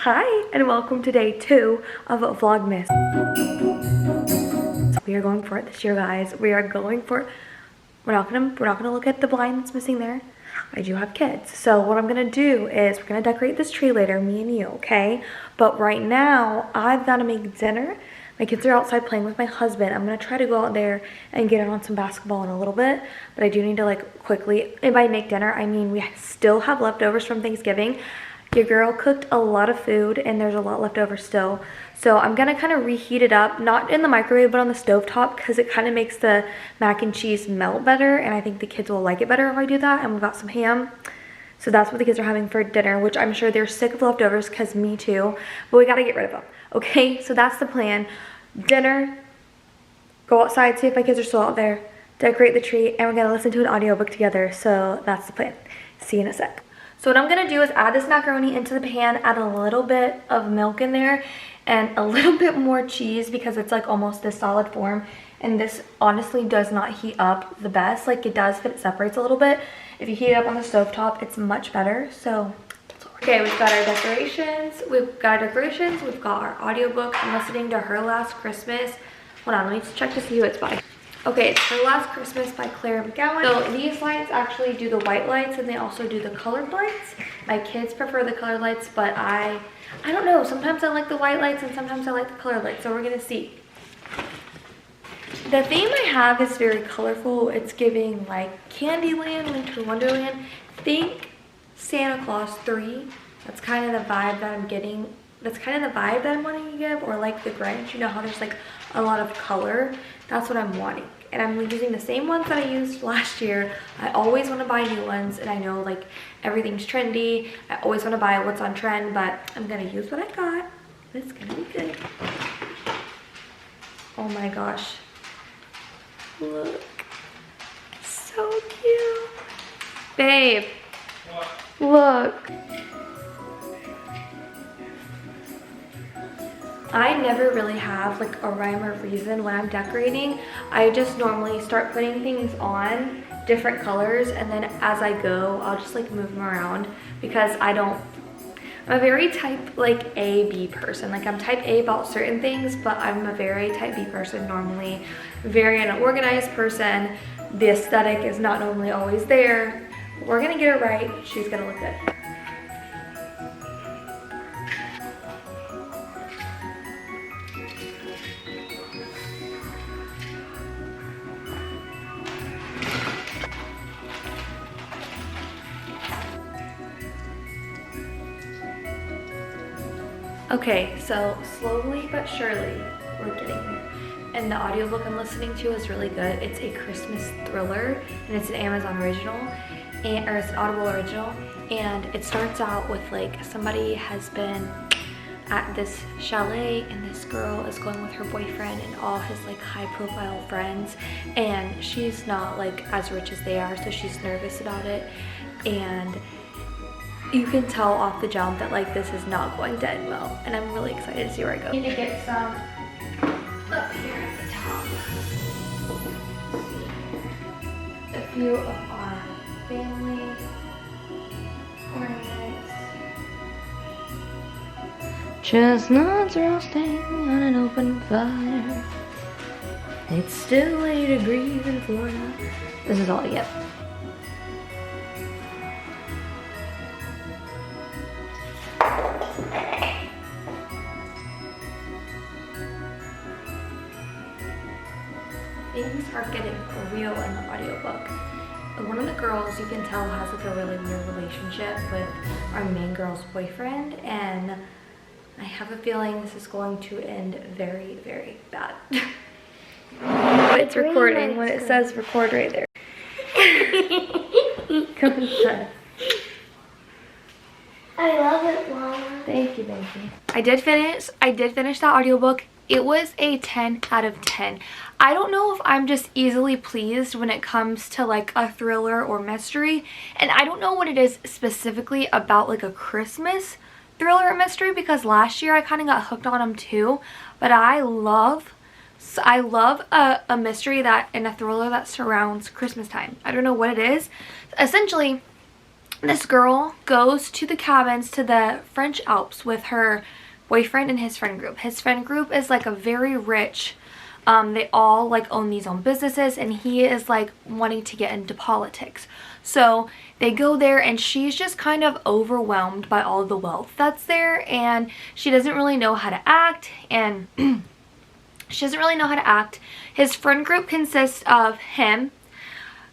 Hi and welcome to day 2 of Vlogmas. So we are going for it this year, guys. We are going for it. We're not gonna look at the blind that's missing there. I do have kids. So what I'm gonna do is we're gonna decorate this tree later, me and you, okay? But right now I've gotta make dinner. My kids are outside playing with my husband. I'm gonna try to go out there and get on some basketball in a little bit, but I do need to like quickly, and by make dinner, I mean we still have leftovers from Thanksgiving. Your girl cooked a lot of food and there's a lot left over still. So I'm gonna kind of reheat it up, not in the microwave, but on the stovetop, because it kind of makes the mac and cheese melt better. And I think the kids will like it better if I do that. And we've got some ham. So that's what the kids are having for dinner, which I'm sure they're sick of leftovers, because me too. But we gotta get rid of them, okay? So that's the plan. Dinner, go outside, see if my kids are still out there, decorate the tree, and we're gonna listen to an audiobook together. So that's the plan. See you in a sec. So what I'm gonna do is add this macaroni into the pan, add a little bit of milk in there, and a little bit more cheese because it's like almost this solid form. And this honestly does not heat up the best. Like it does, but it separates a little bit. If you heat it up on the stovetop, it's much better. So that's what we're doing. Okay, we've got our decorations. We've got our audiobook. I'm listening to Her Last Christmas. Hold on, let me check to see who it's by. Okay, it's Her Last Christmas by Claire McGowan. So these lights actually do the white lights and they also do the colored lights. My kids prefer the colored lights, but I don't know. Sometimes I like the white lights and sometimes I like the colored lights. So we're gonna see. The theme I have is very colorful. It's giving like Candyland, Winter Wonderland. Think Santa Claus 3. That's kind of the vibe that I'm getting. That's kind of the vibe that I'm wanting to give. Or like the Grinch, you know how there's like a lot of color. That's what I'm wanting. And I'm using the same ones that I used last year. I always want to buy new ones, and I know like everything's trendy. I always want to buy what's on trend, but I'm gonna use what I got. It's gonna be good. Oh my gosh. Look. So cute. Babe. What? Look. I never really have like a rhyme or reason when I'm decorating. I just normally start putting things on different colors, and then as I go, I'll just like move them around because I'm a very type like A, B person. Like I'm type A about certain things, but I'm a very type B person normally. Very unorganized person. The aesthetic is not normally always there. We're gonna get it right. She's gonna look good. Okay, so slowly but surely we're getting there. And the audiobook I'm listening to is really good. It's a Christmas thriller and it's an Amazon original, or it's an Audible original. And it starts out with like somebody has been at this chalet and this girl is going with her boyfriend and all his like high profile friends, and she's not like as rich as they are, so she's nervous about it. And you can tell off the jump that like this is not going to end well, and I'm really excited to see where I go. I need to get some up here at the top. A few of our family ornaments. Chestnuts roasting on an open fire. It's still 80 degrees in Florida. This is all I get. Things are getting real in the audiobook. One of the girls, you can tell, has like a really weird relationship with our main girl's boyfriend, and I have a feeling this is going to end very, very bad. But it's recording when it says record right there. Come inside. I love it, Mama. Thank you, baby. I did finish that audiobook. It was a 10 out of 10. I don't know if I'm just easily pleased when it comes to like a thriller or mystery. And I don't know what it is specifically about like a Christmas thriller or mystery, because last year I kind of got hooked on them too. But I love a mystery and a thriller that surrounds Christmas time. I don't know what it is. Essentially, this girl goes to the cabins to the French Alps with her boyfriend and his friend group. His friend group is like a very rich, they all like own these own businesses, and he is like wanting to get into politics. So they go there, and she's just kind of overwhelmed by all the wealth that's there, and she doesn't really know how to act, and His friend group consists of him,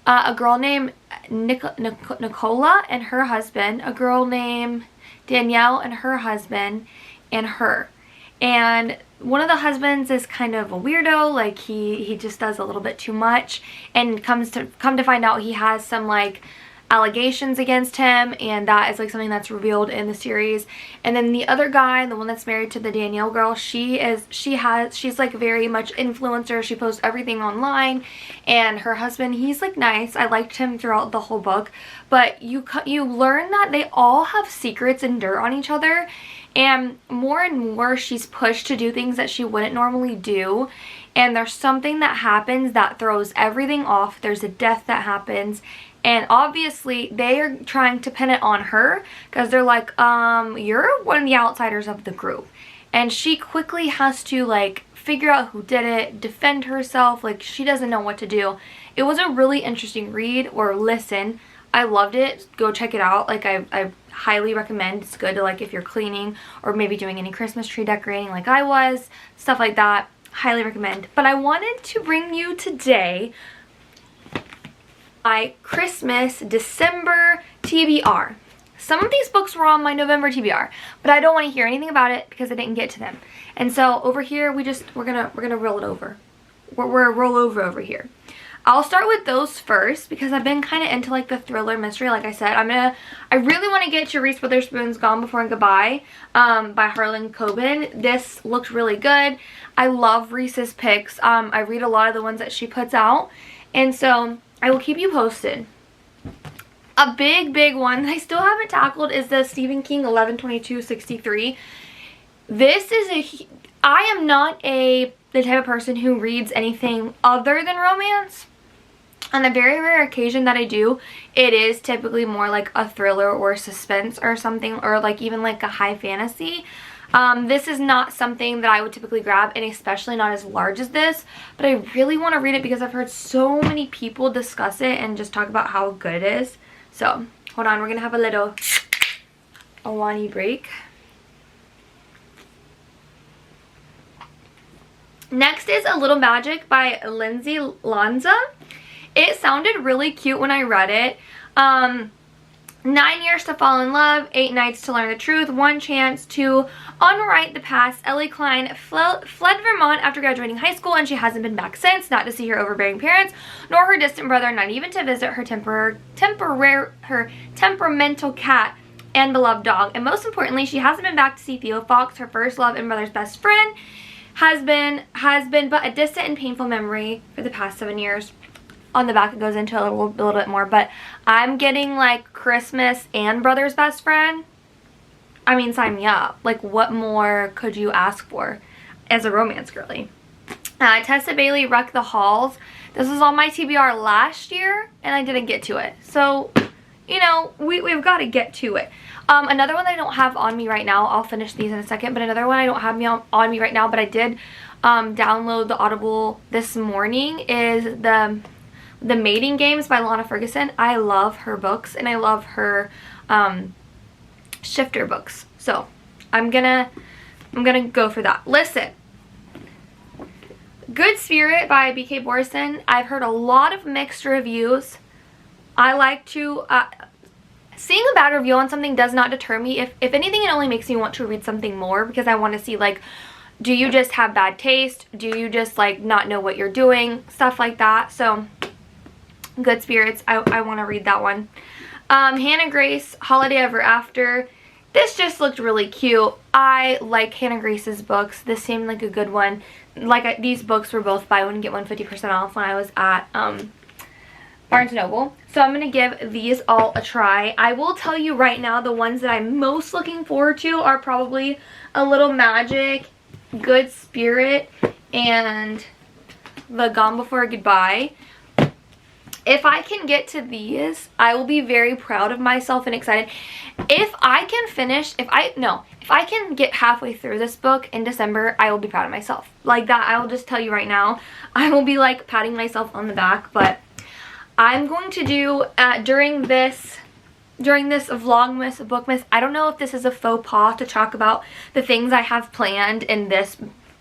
a girl named Nicola and her husband, a girl named Danielle and her husband, and her. And one of the husbands is kind of a weirdo, like he just does a little bit too much, and come to find out he has some like allegations against him, and that is like something that's revealed in the series. And then the other guy, the one that's married to the Danielle girl, she's like very much influencer. She posts everything online, and her husband, he's like nice. I liked him throughout the whole book, but you learn that they all have secrets and dirt on each other, and more she's pushed to do things that she wouldn't normally do, and there's something that happens that throws everything off. There's a death that happens, and obviously they are trying to pin it on her because they're like, you're one of the outsiders of the group. And she quickly has to like figure out who did it, defend herself, like she doesn't know what to do. It was a really interesting read or listen. I loved it. Go check it out. Like I highly recommend. It's good to like if you're cleaning or maybe doing any Christmas tree decorating like I was, stuff like that. Highly recommend. But I wanted to bring you today my Christmas December TBR. Some of these books were on my November TBR, but I don't want to hear anything about it because I didn't get to them. And so over here we're gonna roll it over. We're a roll over here. I'll start with those first because I've been kind of into like the thriller mystery. Like I said, I really want to get to Reese Witherspoon's Gone Before and Goodbye by Harlan Coben. This looked really good. I love Reese's picks. I read a lot of the ones that she puts out, and so I will keep you posted. A big one that I still haven't tackled is the Stephen King 11/22/63. This is I am not the type of person who reads anything other than romance. On the very rare occasion that I do, it is typically more like a thriller or suspense or something, or like even like a high fantasy. This is not something that I would typically grab, and especially not as large as this, but I really want to read it because I've heard so many people discuss it and just talk about how good it is. So, hold on, we're going to have a little Alani break. Next is A Little Magic by Lindsay Lanza. It sounded really cute when I read it. 9 years to fall in love, 8 nights to learn the truth, 1 chance to unwrite the past. Ellie Klein fled Vermont after graduating high school, and she hasn't been back since, not to see her overbearing parents, nor her distant brother, not even to visit her temperamental cat and beloved dog. And most importantly, she hasn't been back to see Theo Fox, her first love and brother's best friend, has been but a distant and painful memory for the past 7 years. On the back it goes into a little bit more, but I'm getting like Christmas and brother's best friend. I mean, sign me up. Like, what more could you ask for as a romance girly? Tessa Bailey, Wreck the Halls. This was on my TBR last year and I didn't get to it, so you know, we've got to get to it. Another one that I don't have on me right now, I'll finish these in a second, but another one I don't have on me right now, but I did download the Audible this morning, is the Mating Games by Lana Ferguson. I love her books, and I love her shifter books, so I'm gonna go for that. Listen, Good Spirit by B.K. Borison. I've heard a lot of mixed reviews. I like to seeing a bad review on something does not deter me. If anything, it only makes me want to read something more, because I want to see, like, do you just have bad taste? Do you just like not know what you're doing? Stuff like that. So Good Spirits, I want to read that one. Hannah Grace, Holiday Ever After. This just looked really cute. I like Hannah Grace's books. This seemed like a good one. Like, these books were both buy one get one 50% off when I was at Barnes & Noble. So I'm going to give these all a try. I will tell you right now, the ones that I'm most looking forward to are probably A Little Magic, Good Spirit, and the Gone Before Goodbye. if I can get to these, I will be very proud of myself and excited. If I can finish, if I can get halfway through this book in December, I will be proud of myself. Like that, I will just tell you right now, I will be like patting myself on the back. But I'm going to do, during this Vlogmas, bookmas, I don't know if this is a faux pas to talk about the things I have planned in this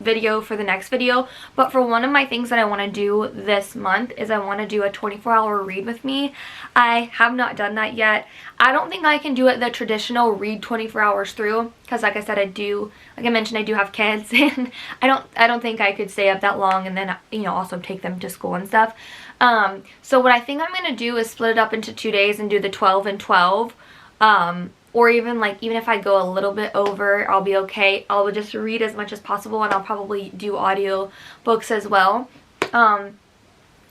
video for the next video, but for one of my things that I want to do this month is I want to do a 24-hour read with me. I have not done that yet. I don't think I can do it the traditional read 24 hours through, because like I said, like I mentioned, I do have kids, and I don't think I could stay up that long and then, you know, also take them to school and stuff. So what I think I'm going to do is split it up into 2 days and do the 12 and 12. Or even if I go a little bit over, I'll be okay. I'll just read as much as possible, and I'll probably do audio books as well. And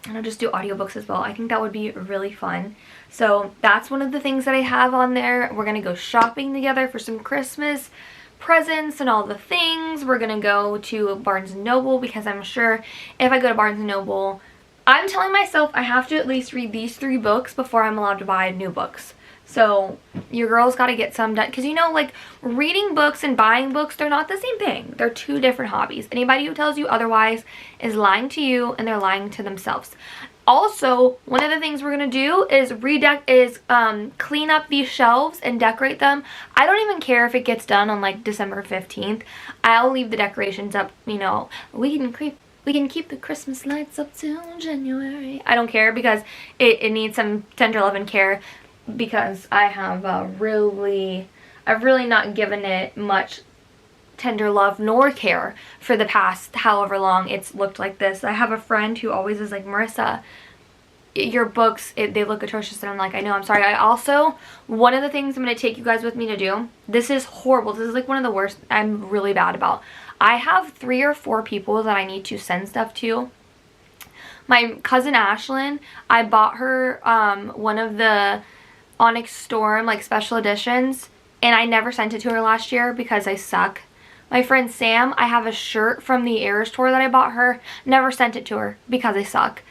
I'll just do audiobooks as well. I think that would be really fun. So that's one of the things that I have on there. We're going to go shopping together for some Christmas presents and all the things. We're going to go to Barnes & Noble, because I'm sure if I go to Barnes & Noble, I'm telling myself I have to at least read these 3 books before I'm allowed to buy new books. So your girl's got to get some done, because you know, like, reading books and buying books, they're not the same thing. They're 2 different hobbies. Anybody who tells you otherwise is lying to you, and they're lying to themselves. Also, one of the things we're going to do is clean up these shelves and decorate them. I don't even care if it gets done on like December 15th. I'll leave the decorations up, you know. We can keep the Christmas lights up till January. I don't care, because it needs some tender love and care, because I have I've really not given it much tender love nor care for the past however long it's looked like this. I have a friend who always is like, Marissa, your books, they look atrocious. And I'm like, I know, I'm sorry. I also, one of the things I'm going to take you guys with me to do, this is horrible. This is like one of the worst I'm really bad about. I have 3 or 4 people that I need to send stuff to. My cousin Ashlyn, I bought her one of the Onyx Storm like special editions, and I never sent it to her last year because I suck. My friend Sam, I have a shirt from the Eras tour that I bought her, never sent it to her because I suck.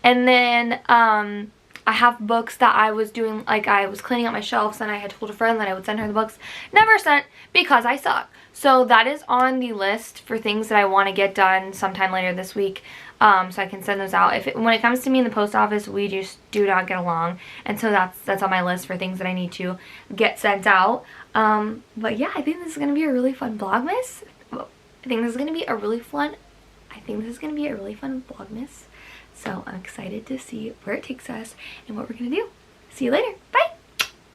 And then I have books that I was doing, like I was cleaning up my shelves, and I had told a friend that I would send her the books, never sent because I suck. So that is on the list for things that I want to get done sometime later this week. So I can send those out. When it comes to me in the post office, we just do not get along, and so that's on my list for things that I need to get sent out. But yeah, I think this is gonna be a really fun Vlogmas. I think this is gonna be a really fun Vlogmas. So I'm excited to see where it takes us and what we're gonna do. See you later. Bye.